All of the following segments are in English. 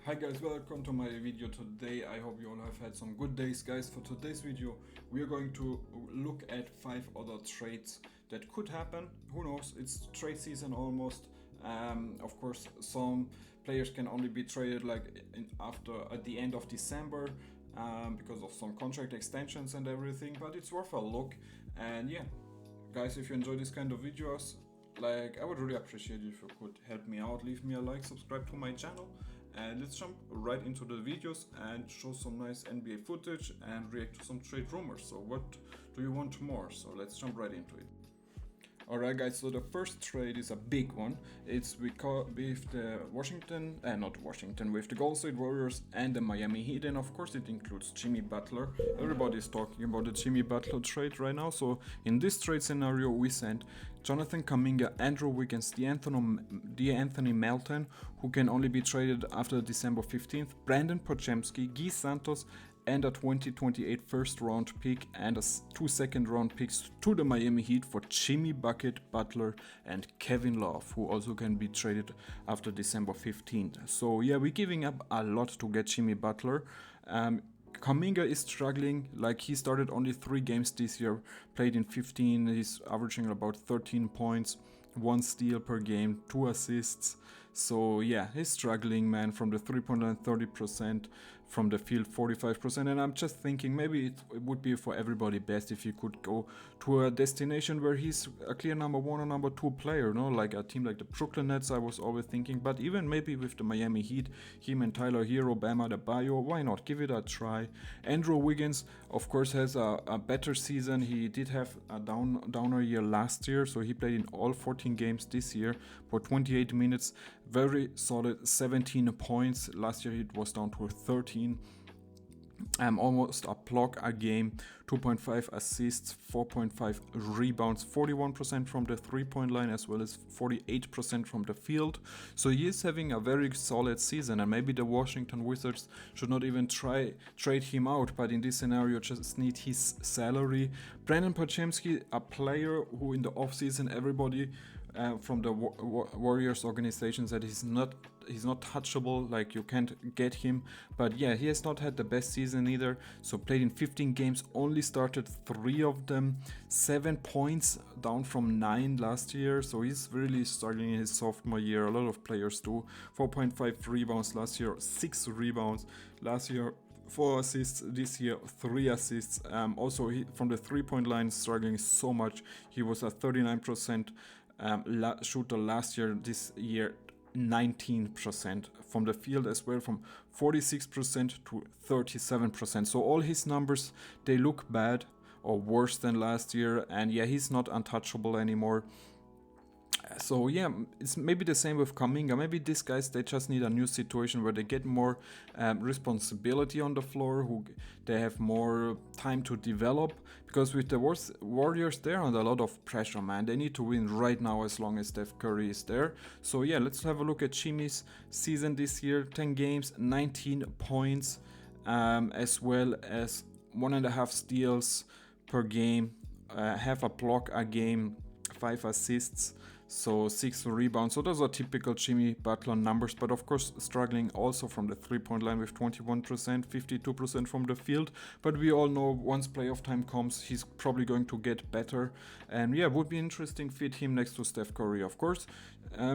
Hi guys, welcome to my video today. I hope you all have had some good days, guys. For today's video, we are going to look at 5 other trades that could happen. Who knows? It's trade season almost. Of course, some players can only be traded at the end of December because of some contract extensions and everything. But it's worth a look. And yeah, guys, if you enjoy this kind of videos, I would really appreciate it if you could help me out, leave me a like, subscribe to my channel, and let's jump right into the videos and show some nice NBA footage and react to some trade rumors. So what do you want more? So let's jump right into it. Alright guys, so the first trade is a big one. It's with the with the Golden State Warriors and the Miami Heat, and of course it includes Jimmy Butler. Everybody's talking about the Jimmy Butler trade right now. So in this trade scenario, we sent Jonathan Kuminga, Andrew Wiggins, De'Anthony Melton, who can only be traded after December 15th, Brandon Podziemski, Guy Santos, and a 2028 first round pick and 2 second round picks to the Miami Heat for Jimmy Bucket, Butler, and Kevin Love, who also can be traded after December 15th. So yeah, we're giving up a lot to get Jimmy Butler. Kuminga is struggling. He started only 3 games this year, played in 15, he's averaging about 13 points, 1 steal per game, 2 assists. So yeah, he's struggling, man. From the 3-point line, 30%, from the field 45%, and I'm just thinking maybe it would be for everybody best if he could go to a destination where he's a clear number 1 or number 2 player, like a team like the Brooklyn Nets. I was always thinking, but even maybe with the Miami Heat, him and Tyler Hero, Bam Adebayo, why not give it a try? Andrew Wiggins, of course, has a better season. He did have a downer year last year, so he played in all 14 games this year for 28 minutes. Very solid, 17 points. Last year it was down to 13. Almost a block a game, 2.5 assists, 4.5 rebounds, 41% from the 3-point line as well as 48% from the field. So he is having a very solid season, and maybe the Washington Wizards should not even try trade him out, but in this scenario just need his salary. Brandon Podziemski, a player who in the offseason everybody from the Warriors organization said he's not touchable, you can't get him. But yeah, he has not had the best season either. So played in 15 games, only started 3 of them, 7 points down from 9 last year. So he's really struggling in his sophomore year. A lot of players do. 4.5 rebounds last year, 6 rebounds last year, 4 assists this year, 3 assists. Also from the 3-point line struggling so much. He was a 39% shooter last year. This year 19% from the field as well, from 46% to 37%. So all his numbers, they look bad or worse than last year, and yeah, he's not untouchable anymore. So yeah, it's maybe the same with Kuminga. Maybe these guys, they just need a new situation where they get more responsibility on the floor, they have more time to develop, because with the Warriors, they're under a lot of pressure, man. They need to win right now as long as Steph Curry is there. So yeah, let's have a look at Jimmy's season this year. 10 games, 19 points, as well as 1.5 steals per game, half a block a game, 5 assists, so 6 rebounds. So those are typical Jimmy Butler numbers, but of course struggling also from the 3-point line with 21%, 52% from the field. But we all know once playoff time comes, he's probably going to get better, and yeah, would be interesting fit him next to Steph Curry, of course.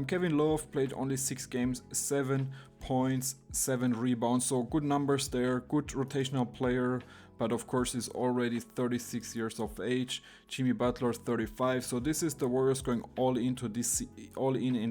Kevin Love played only 6 games, 7 points, 7 rebounds, so good numbers there, good rotational player, but of course he's already 36 years of age. Jimmy Butler 35. So this is the Warriors going all in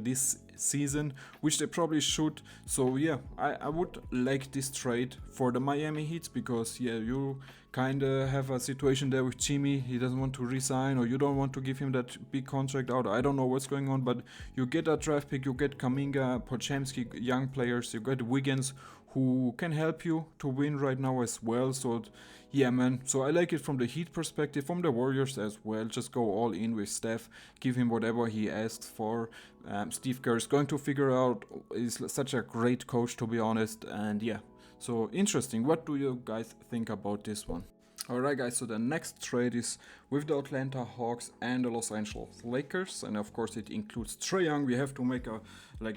this season, which they probably should. So yeah, I would like this trade for the Miami Heat, because yeah, you kind of have a situation there with Jimmy. He doesn't want to resign, or you don't want to give him that big contract out. I don't know what's going on, but you get a draft pick, you get Kuminga, Podziemski, young players, you get Wiggins, who can help you to win right now as well. So yeah, man, so I like it from the Heat perspective, from the Warriors as well. Just go all in with Steph, give him whatever he asks for. Steve Kerr is going to figure out, he's such a great coach, to be honest. And yeah, so interesting. What do you guys think about this one? Alright guys, so the next trade is with the Atlanta Hawks and the Los Angeles Lakers, and of course it includes Trae Young. We have to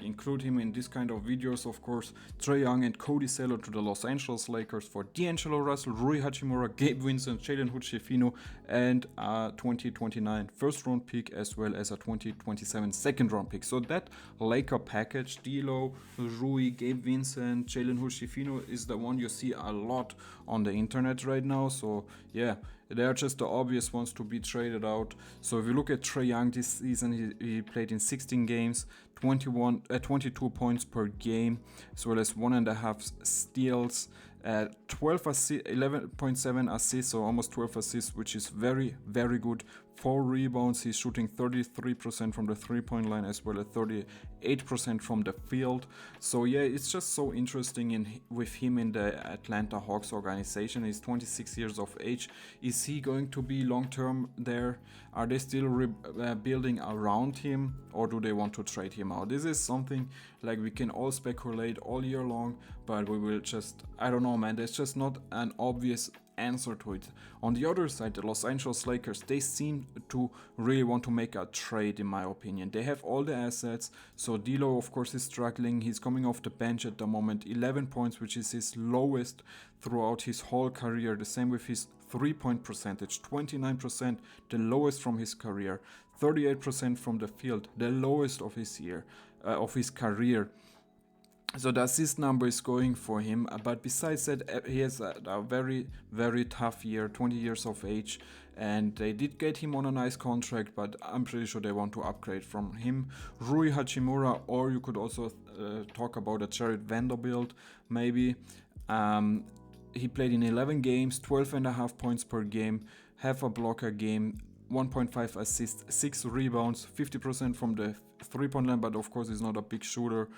include him in this kind of videos, of course. Trae Young and Cody Zeller to the Los Angeles Lakers for D'Angelo Russell, Rui Hachimura, Gabe Vincent, Jalen Hood-Schifino, and a 2029 first round pick as well as a 2027 second round pick. So that Laker package, D'Lo, Rui, Gabe Vincent, Jalen Hood-Schifino, is the one you see a lot on the internet right now. So yeah, they are just the obvious ones to be traded out. So if you look at Trae Young this season, he played in 16 games, 22 points per game, as well as 1.5 steals, 11.7 assists, so almost 12 assists, which is very, very good. 4 rebounds. He's shooting 33% from the 3-point line as well as 38% from the field. So yeah, it's just so interesting with him in the Atlanta Hawks organization. He's 26 years of age. Is he going to be long term there? Are they still building around him, or do they want to trade him out? This is something like we can all speculate all year long, but we will just, I don't know, man. There's just not an obvious answer to it. On the other side, the Los Angeles Lakers, they seem to really want to make a trade, in my opinion. They have all the assets. So D'Lo, of course, is struggling. He's coming off the bench at the moment. 11 points, which is his lowest throughout his whole career. The same with his 3-point percentage, 29%, the lowest from his career. 38% from the field, the lowest of his career. So the assist number is going for him, but besides that, he has a very, very tough year, 20 years of age, and they did get him on a nice contract, but I'm pretty sure they want to upgrade from him. Rui Hachimura, or you could also talk about a Jared Vanderbilt, maybe. He played in 11 games, 12.5 points per game, half a block a game, 1.5 assists, 6 rebounds, 50% from the 3-point line, but of course he's not a big shooter,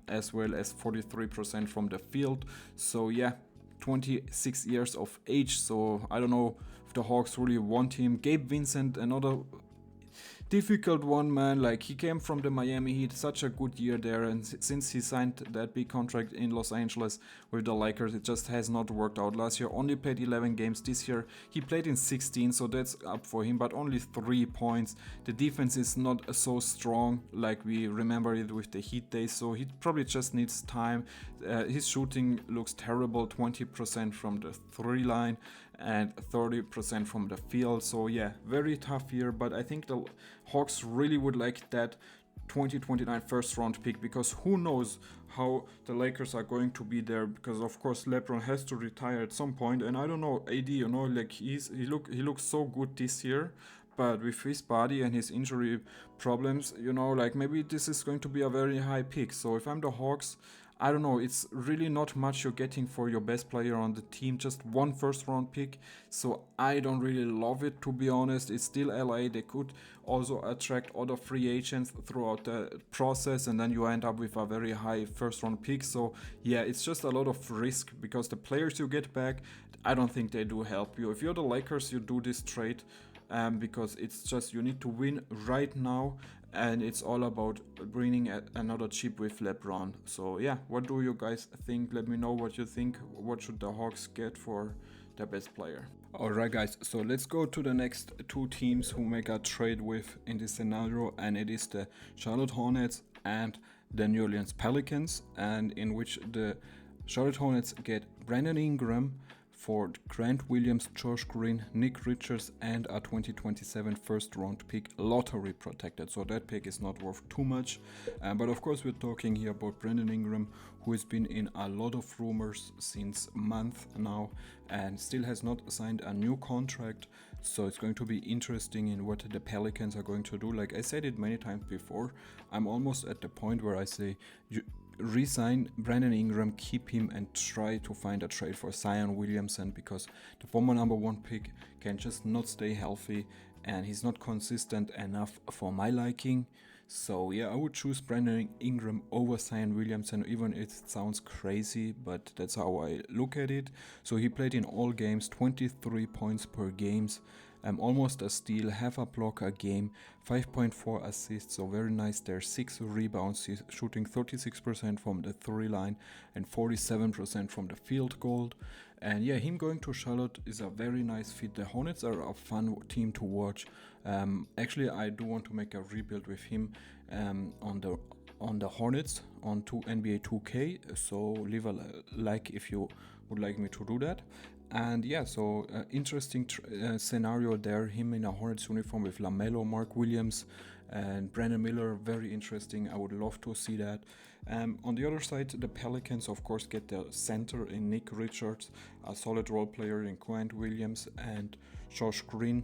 as well as 43% from the field. So yeah, 26 years of age, so I don't know if the Hawks really want him. Gabe Vincent, another difficult one, man. Like, he came from the Miami Heat, such a good year there, and since he signed that big contract in Los Angeles with the Lakers, it just has not worked out. Last year only played 11 games. This year he played in 16, so that's up for him, but only 3 points. The defense is not so strong like we remember it with the Heat days, so he probably just needs time. His shooting looks terrible, 20% from the 3 line and 30% from the field. So yeah, very tough year, but I think the Hawks really would like that 2029 first round pick, because who knows how the Lakers are going to be there, because of course LeBron has to retire at some point, and I don't know, AD, you know, like he looks so good this year, but with his body and his injury problems, you know, like maybe this is going to be a very high pick. So if I'm the Hawks, I don't know, it's really not much you're getting for your best player on the team, just 1 first round pick. So I don't really love it, to be honest. It's still LA. They could also attract other free agents throughout the process, and then you end up with a very high first round pick. So yeah, it's just a lot of risk, because the players you get back, I don't think they do help you. If you're the Lakers, you do this trade because it's just, you need to win right now, and it's all about bringing another chip with LeBron. So yeah, what do you guys think? Let me know what you think. What should the Hawks get for their best player? Alright guys, so let's go to the next 2 teams who make a trade with in this scenario, and it is the Charlotte Hornets and the New Orleans Pelicans, and in which the Charlotte Hornets get Brandon Ingram for Grant Williams, Josh Green, Nick Richards, and a 2027 first round pick, lottery protected. So that pick is not worth too much. But of course, we're talking here about Brandon Ingram, who has been in a lot of rumors since month now and still has not signed a new contract. So it's going to be interesting in what the Pelicans are going to do. Like I said it many times before, I'm almost at the point where I say, resign Brandon Ingram, keep him, and try to find a trade for Zion Williamson, because the former number 1 pick can just not stay healthy and he's not consistent enough for my liking. So yeah, I would choose Brandon Ingram over Zion Williamson, even if it sounds crazy, but that's how I look at it. So he played in all games, 23 points per game, almost a steal, half a block a game, 5.4 assists, so very nice there, 6 rebounds, he's shooting 36% from the 3 line and 47% from the field goal. And yeah, him going to Charlotte is a very nice fit. The Hornets are a fun team to watch. Actually, I do want to make a rebuild with him on the Hornets on NBA 2K. So leave a like if you would like me to do that. And yeah, so interesting scenario there. Him in a Hornets uniform with LaMelo, Mark Williams, and Brandon Miller. Very interesting. I would love to see that. On the other side, the Pelicans, of course, get the center in Nick Richards, a solid role player in Grant Williams and Josh Green.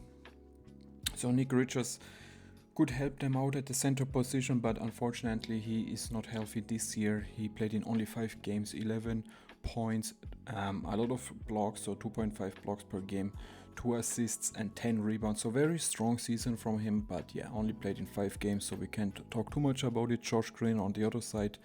So Nick Richards could help them out at the center position, but unfortunately he is not healthy this year. He played in only 5 games, 11 points, a lot of blocks, so 2.5 blocks per game, 2 assists and 10 rebounds. So very strong season from him, but yeah, only played in 5 games, so we can't talk too much about it. Josh Green on the other side,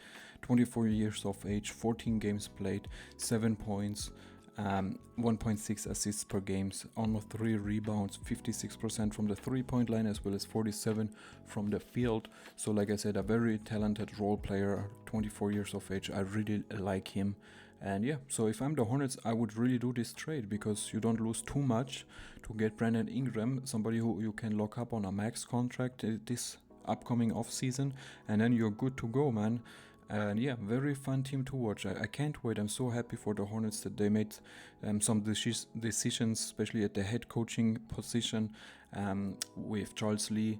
24 years of age, 14 games played, 7 points, 1.6 assists per game, almost 3 rebounds, 56% from the 3-point line as well as 47 from the field. So like I said, a very talented role player, 24 years of age. I really like him. And yeah, so if I'm the Hornets, I would really do this trade because you don't lose too much to get Brandon Ingram, somebody who you can lock up on a max contract this upcoming off season, and then you're good to go, man. And yeah, very fun team to watch. I can't wait. I'm so happy for the Hornets that they made some decisions, especially at the head coaching position with Charles Lee.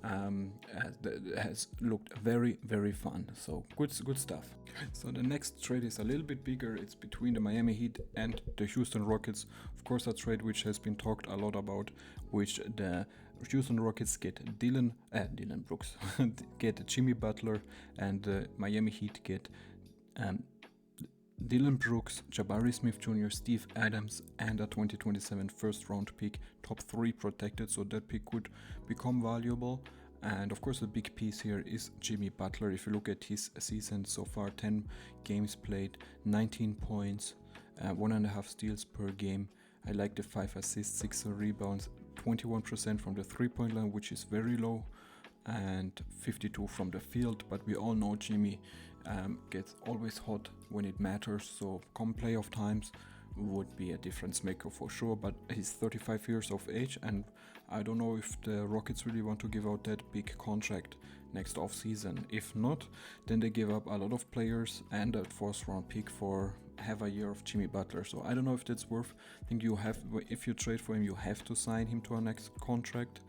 Has looked very, very fun. So good stuff. So the next trade is a little bit bigger. It's between the Miami Heat and the Houston Rockets. Of course, a trade which has been talked a lot about, which the Houston Rockets get Dillon Brooks, get Jimmy Butler, and the Miami Heat get Dillon Brooks, Jabari Smith Jr., Steve Adams, and a 2027 first round pick, top 3 protected, so that pick could become valuable. And of course the big piece here is Jimmy Butler. If you look at his season so far, 10 games played, 19 points, 1.5 steals per game. I like the 5 assists, 6 rebounds, 21% from the 3-point line, which is very low, and 52 from the field. But we all know Jimmy gets always hot when it matters, so come playoff times would be a difference maker for sure. But he's 35 years of age, and I don't know if the Rockets really want to give out that big contract next offseason. If not, then they give up a lot of players and a 4th round pick for half a year of Jimmy Butler. So I don't know if that's worth. I think if you trade for him, you have to sign him to a next contract.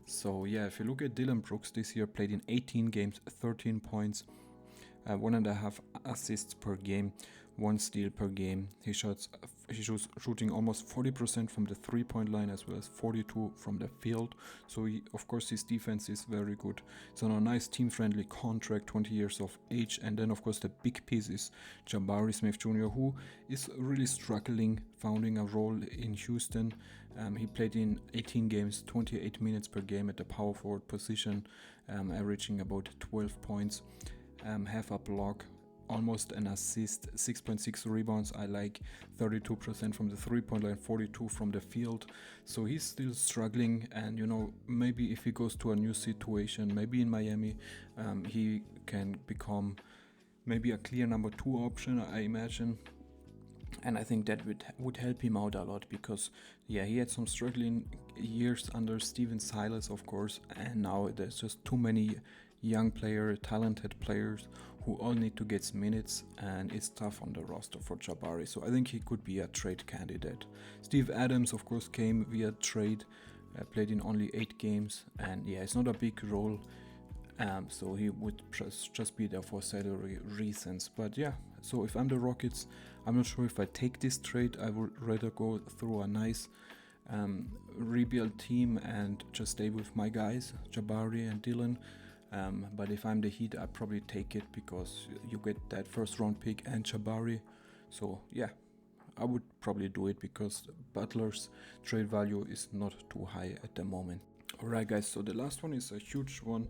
So yeah, if you look at Dillon Brooks this year, played in 18 games, 13 points, 1.5 assists per game, 1 steal per game. He's shooting almost 40% from the 3-point line as well as 42 from the field. So of course his defense is very good. It's on a nice team-friendly contract, 20 years of age. And then of course the big piece is Jabari Smith Jr., who is really struggling, finding a role in Houston. He played in 18 games, 28 minutes per game at the power forward position, averaging about 12 points, half a block, almost an assist, 6.6 rebounds. I like 32% from the 3-point line, 42 from the field. So he's still struggling, and maybe if he goes to a new situation, maybe in Miami, he can become maybe a clear number 2 option, I imagine. And I think that would help him out a lot because, yeah, he had some struggling years under Steven Silas, of course, and now there's just too many young players, talented players who all need to get minutes, and it's tough on the roster for Jabari. So I think he could be a trade candidate. Steve Adams, of course, came via trade, played in only 8 games, and yeah, it's not a big role, so he would just be there for salary reasons. But yeah, so if I'm the Rockets, I'm not sure if I take this trade. I would rather go through a nice rebuild team and just stay with my guys, Jabari and Dillon. But if I'm the Heat, I'd probably take it because you get that 1st round pick and Jabari. So yeah, I would probably do it because Butler's trade value is not too high at the moment. Alright guys, so the last one is a huge one,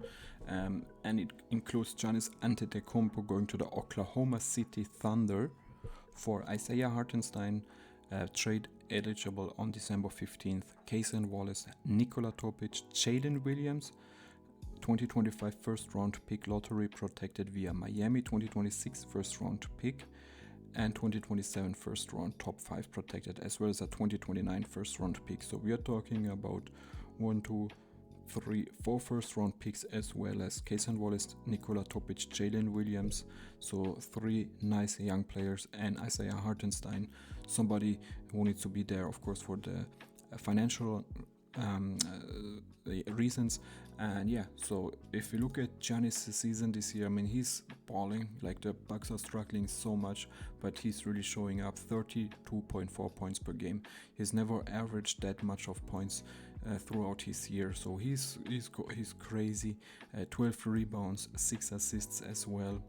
and it includes Giannis Antetokounmpo going to the Oklahoma City Thunder for Isaiah Hartenstein, trade eligible on December 15th. Cason Wallace, Nikola Topic, Jalen Williams, 2025 first round pick, lottery protected via Miami, 2026 first round pick, and 2027 first round top 5 protected, as well as a 2029 first round pick. So we are talking about 1, 2, 3, 4 first round picks, as well as Cason Wallace, Nikola Topic, Jalen Williams. So 3 nice young players, and Isaiah Hartenstein, somebody who needs to be there, of course, for the financial reasons. And yeah, so if you look at Giannis' season this year, I mean, he's balling. Like, the Bucks are struggling so much, but he's really showing up. 32.4 points per game. He's never averaged that much of points throughout his year, so he's crazy. 12 rebounds, 6 assists as well.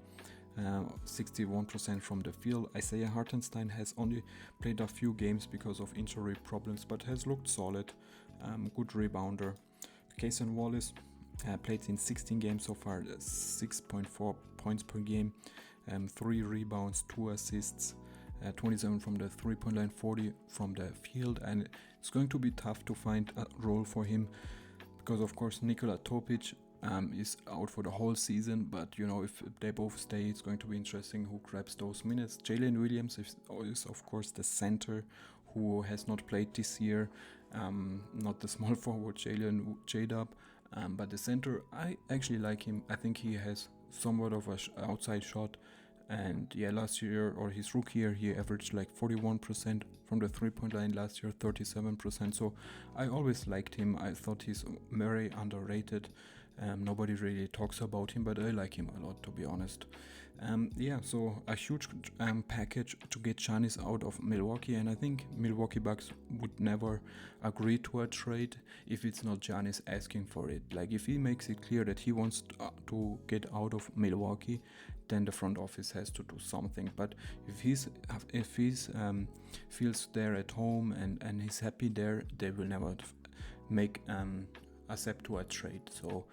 61% from the field. Isaiah Hartenstein has only played a few games because of injury problems, but has looked solid. Good rebounder. Cason Wallace played in 16 games so far, 6.4 points per game, 3 rebounds, 2 assists, 27 from the 3-point line, 40 from the field, and it's going to be tough to find a role for him because, of course, Nikola Topic is out for the whole season, but you know, if they both stay, it's going to be interesting who grabs those minutes. Jalen Williams is of course the center who has not played this year, not the small forward Jalen J-Dub, but the center, I actually like him. I think he has somewhat of a outside shot, and yeah, last year, or his rookie year, he averaged like 41% from the 3-point line, last year 37%, so I always liked him. I thought he's very underrated. Nobody really talks about him, but I like him a lot, to be honest. Yeah, so a huge package to get Giannis out of Milwaukee, and I think Milwaukee Bucks would never agree to a trade if it's not Giannis asking for it. Like, if he makes it clear that he wants to get out of Milwaukee, then the front office has to do something. But if he's feels there at home and he's happy there, they will never accept to a trade. So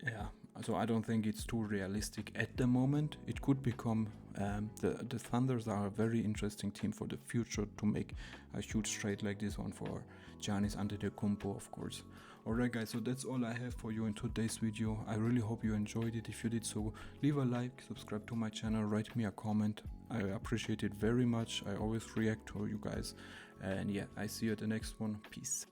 yeah, so I don't think it's too realistic at the moment. It could become the Thunders are a very interesting team for the future to make a huge trade like this one for Giannis Antetokounmpo, of course. Alright guys, so that's all I have for you in today's video. I really hope you enjoyed it. If you did so, leave a like, subscribe to my channel, write me a comment. I appreciate it very much. I always react to you guys. And yeah, I see you at the next one. Peace.